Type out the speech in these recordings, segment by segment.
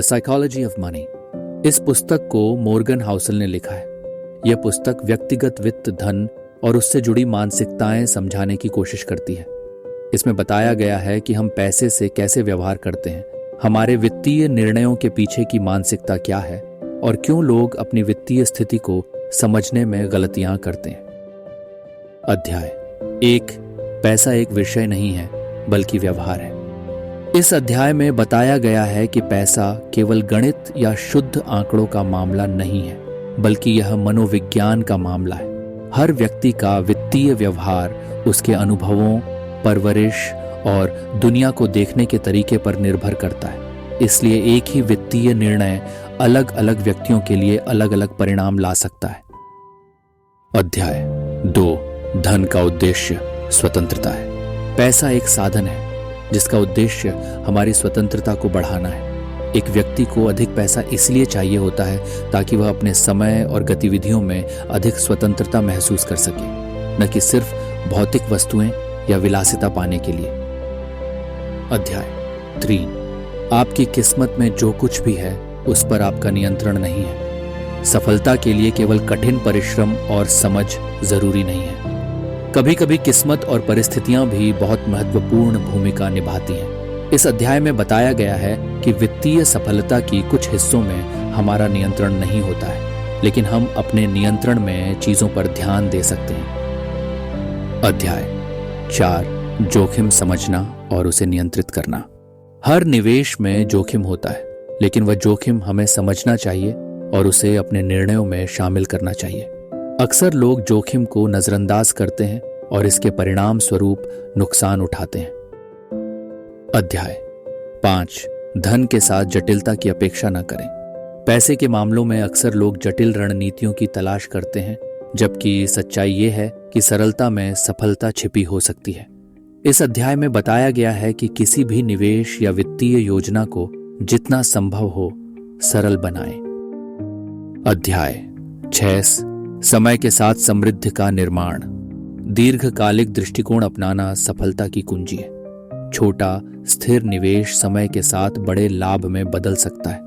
The psychology of money. इस पुस्तक को मोर्गन हाउसल ने लिखा है। यह पुस्तक व्यक्तिगत वित्त, धन और उससे जुड़ी मानसिकताएं समझाने की कोशिश करती है। इसमें बताया गया है कि हम पैसे से कैसे व्यवहार करते हैं, हमारे वित्तीय निर्णयों के पीछे की मानसिकता क्या है और क्यों लोग अपनी वित्तीय स्थिति को समझने में गलतियां करते हैं। अध्याय 1। पैसा एक विषय नहीं है बल्कि व्यवहार है। इस अध्याय में बताया गया है कि पैसा केवल गणित या शुद्ध आंकड़ों का मामला नहीं है, बल्कि यह मनोविज्ञान का मामला है। हर व्यक्ति का वित्तीय व्यवहार उसके अनुभवों, परवरिश और दुनिया को देखने के तरीके पर निर्भर करता है। इसलिए एक ही वित्तीय निर्णय अलग अलग व्यक्तियों के लिए अलग अलग परिणाम ला सकता है। अध्याय 2। धन का उद्देश्य स्वतंत्रता है। पैसा एक साधन है जिसका उद्देश्य हमारी स्वतंत्रता को बढ़ाना है। एक व्यक्ति को अधिक पैसा इसलिए चाहिए होता है ताकि वह अपने समय और गतिविधियों में अधिक स्वतंत्रता महसूस कर सके, न कि सिर्फ भौतिक वस्तुएं या विलासिता पाने के लिए। अध्याय 3। आपकी किस्मत में जो कुछ भी है उस पर आपका नियंत्रण नहीं है। सफलता के लिए केवल कठिन परिश्रम और समझ जरूरी नहीं है। कभी कभी किस्मत और परिस्थितियां भी बहुत महत्वपूर्ण भूमिका निभाती हैं। इस अध्याय में बताया गया है कि वित्तीय सफलता की कुछ हिस्सों में हमारा नियंत्रण नहीं होता है, लेकिन हम अपने नियंत्रण में चीजों पर ध्यान दे सकते हैं। अध्याय 4। जोखिम समझना और उसे नियंत्रित करना। हर निवेश में जोखिम होता है, लेकिन वह जोखिम हमें समझना चाहिए और उसे अपने निर्णयों में शामिल करना चाहिए। अक्सर लोग जोखिम को नजरअंदाज करते हैं और इसके परिणाम स्वरूप नुकसान उठाते हैं। अध्याय 5। धन के साथ जटिलता की अपेक्षा न करें। पैसे के मामलों में अक्सर लोग जटिल रणनीतियों की तलाश करते हैं, जबकि सच्चाई यह है कि सरलता में सफलता छिपी हो सकती है। इस अध्याय में बताया गया है कि किसी भी निवेश या वित्तीय योजना को जितना संभव हो सरल बनाएं। अध्याय 6। समय के साथ समृद्धि का निर्माण। दीर्घकालिक दृष्टिकोण अपनाना सफलता की कुंजी है। छोटा स्थिर निवेश समय के साथ बड़े लाभ में बदल सकता है।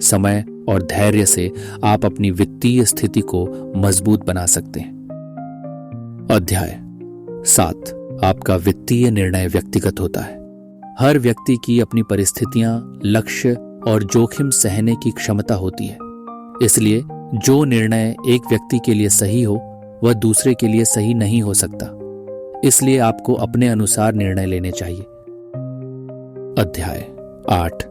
समय और धैर्य से आप अपनी वित्तीय स्थिति को मजबूत बना सकते हैं। अध्याय 7। आपका वित्तीय निर्णय व्यक्तिगत होता है। हर व्यक्ति की अपनी परिस्थितियां, लक्ष्य और जोखिम सहने की क्षमता होती है। इसलिए जो निर्णय एक व्यक्ति के लिए सही हो वह दूसरे के लिए सही नहीं हो सकता। इसलिए आपको अपने अनुसार निर्णय लेने चाहिए। अध्याय 8।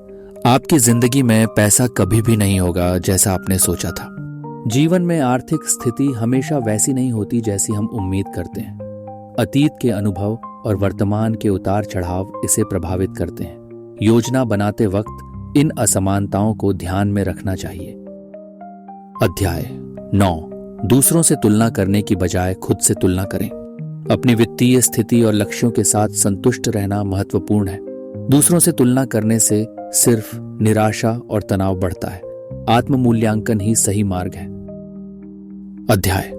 आपकी जिंदगी में पैसा कभी भी नहीं होगा जैसा आपने सोचा था। जीवन में आर्थिक स्थिति हमेशा वैसी नहीं होती जैसी हम उम्मीद करते हैं। अतीत के अनुभव और वर्तमान के उतार चढ़ाव इसे प्रभावित करते हैं। योजना बनाते वक्त इन असमानताओं को ध्यान में रखना चाहिए। अध्याय 9। दूसरों से तुलना करने की बजाय खुद से तुलना करें। अपनी वित्तीय स्थिति और लक्ष्यों के साथ संतुष्ट रहना महत्वपूर्ण है। दूसरों से तुलना करने से सिर्फ निराशा और तनाव बढ़ता है। आत्म मूल्यांकन ही सही मार्ग है। अध्याय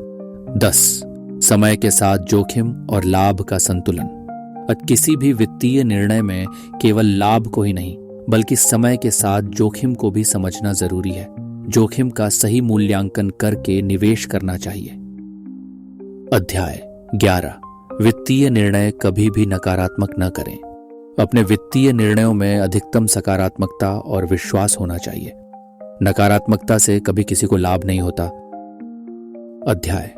10। समय के साथ जोखिम और लाभ का संतुलन। किसी भी वित्तीय निर्णय में केवल लाभ को ही नहीं बल्कि समय के साथ जोखिम को भी समझना जरूरी है। जोखिम का सही मूल्यांकन करके निवेश करना चाहिए। अध्याय 11। वित्तीय निर्णय कभी भी नकारात्मक न करें। अपने वित्तीय निर्णयों में अधिकतम सकारात्मकता और विश्वास होना चाहिए। नकारात्मकता से कभी किसी को लाभ नहीं होता। अध्याय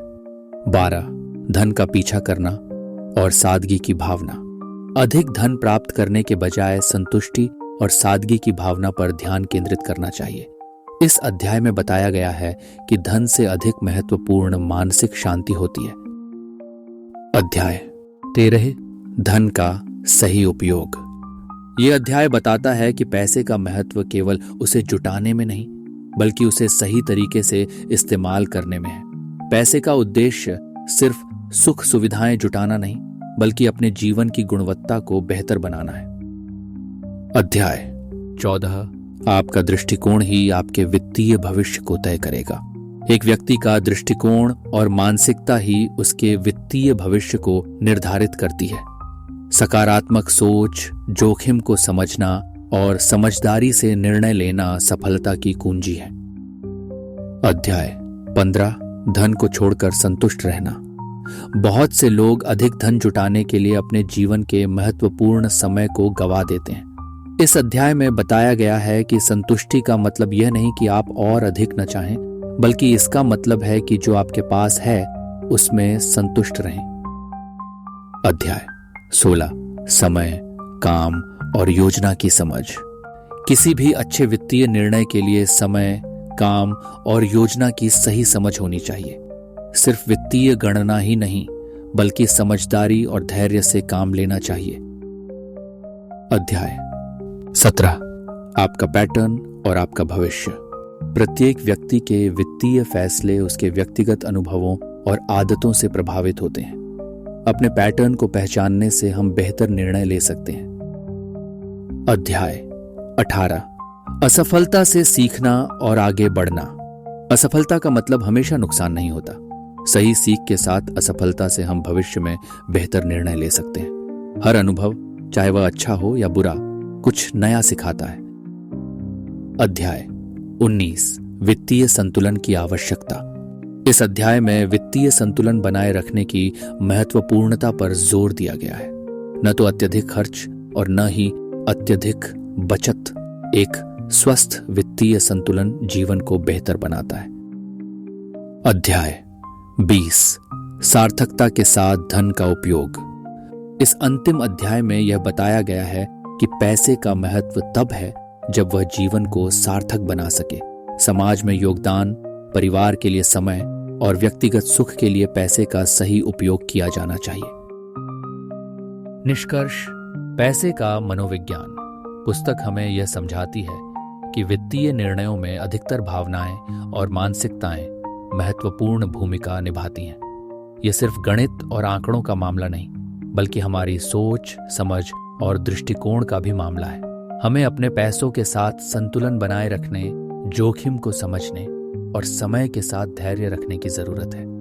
12। धन का पीछा करना और सादगी की भावना। अधिक धन प्राप्त करने के बजाय संतुष्टि और सादगी की भावना पर ध्यान केंद्रित करना चाहिए। इस अध्याय में बताया गया है कि धन से अधिक महत्वपूर्ण मानसिक शांति होती है। अध्याय 13। धन का सही उपयोग। यह अध्याय बताता है कि पैसे का महत्व केवल उसे जुटाने में नहीं बल्कि उसे सही तरीके से इस्तेमाल करने में है। पैसे का उद्देश्य सिर्फ सुख सुविधाएं जुटाना नहीं बल्कि अपने जीवन की गुणवत्ता को बेहतर बनाना है। अध्याय 14। आपका दृष्टिकोण ही आपके वित्तीय भविष्य को तय करेगा। एक व्यक्ति का दृष्टिकोण और मानसिकता ही उसके वित्तीय भविष्य को निर्धारित करती है। सकारात्मक सोच, जोखिम को समझना और समझदारी से निर्णय लेना सफलता की कुंजी है। अध्याय 15, धन को छोड़कर संतुष्ट रहना। बहुत से लोग अधिक धन जुटाने के लिए अपने जीवन के महत्वपूर्ण समय को गंवा देते हैं। इस अध्याय में बताया गया है कि संतुष्टि का मतलब यह नहीं कि आप और अधिक न चाहें, बल्कि इसका मतलब है कि जो आपके पास है उसमें संतुष्ट रहें। अध्याय 16, समय, काम और योजना की समझ। किसी भी अच्छे वित्तीय निर्णय के लिए समय, काम और योजना की सही समझ होनी चाहिए। सिर्फ वित्तीय गणना ही नहीं, बल्कि समझदारी और धैर्य से काम लेना चाहिए। अध्याय 17, आपका पैटर्न और आपका भविष्य। प्रत्येक व्यक्ति के वित्तीय फैसले उसके व्यक्तिगत अनुभवों और आदतों से प्रभावित होते हैं। अपने पैटर्न को पहचानने से हम बेहतर निर्णय ले सकते हैं। अध्याय 18, असफलता से सीखना और आगे बढ़ना। असफलता का मतलब हमेशा नुकसान नहीं होता। सही सीख के साथ असफलता से हम भविष्य में बेहतर निर्णय ले सकते हैं। हर अनुभव, चाहे वह अच्छा हो या बुरा, कुछ नया सिखाता है। अध्याय 19, वित्तीय संतुलन की आवश्यकता। इस अध्याय में वित्तीय संतुलन बनाए रखने की महत्वपूर्णता पर जोर दिया गया है। न तो अत्यधिक खर्च और न ही अत्यधिक बचत। एक स्वस्थ वित्तीय संतुलन जीवन को बेहतर बनाता है। अध्याय 20, सार्थकता के साथ धन का उपयोग। इस अंतिम अध्याय में यह बताया गया है कि पैसे का महत्व तब है जब वह जीवन को सार्थक बना सके। समाज में योगदान, परिवार के लिए समय और व्यक्तिगत सुख के लिए पैसे का सही उपयोग किया जाना चाहिए। निष्कर्ष, पैसे का मनोविज्ञान। पुस्तक हमें यह समझाती है कि वित्तीय निर्णयों में अधिकतर भावनाएं और मानसिकताएं महत्वपूर्ण भूमिका निभाती हैं। यह सिर्फ गणित और आंकड़ों का मामला नहीं, बल्कि हमारी सोच, समझ और दृष्टिकोण का भी मामला है। हमें अपने पैसों के साथ संतुलन बनाए रखने, जोखिम को समझने और समय के साथ धैर्य रखने की जरूरत है।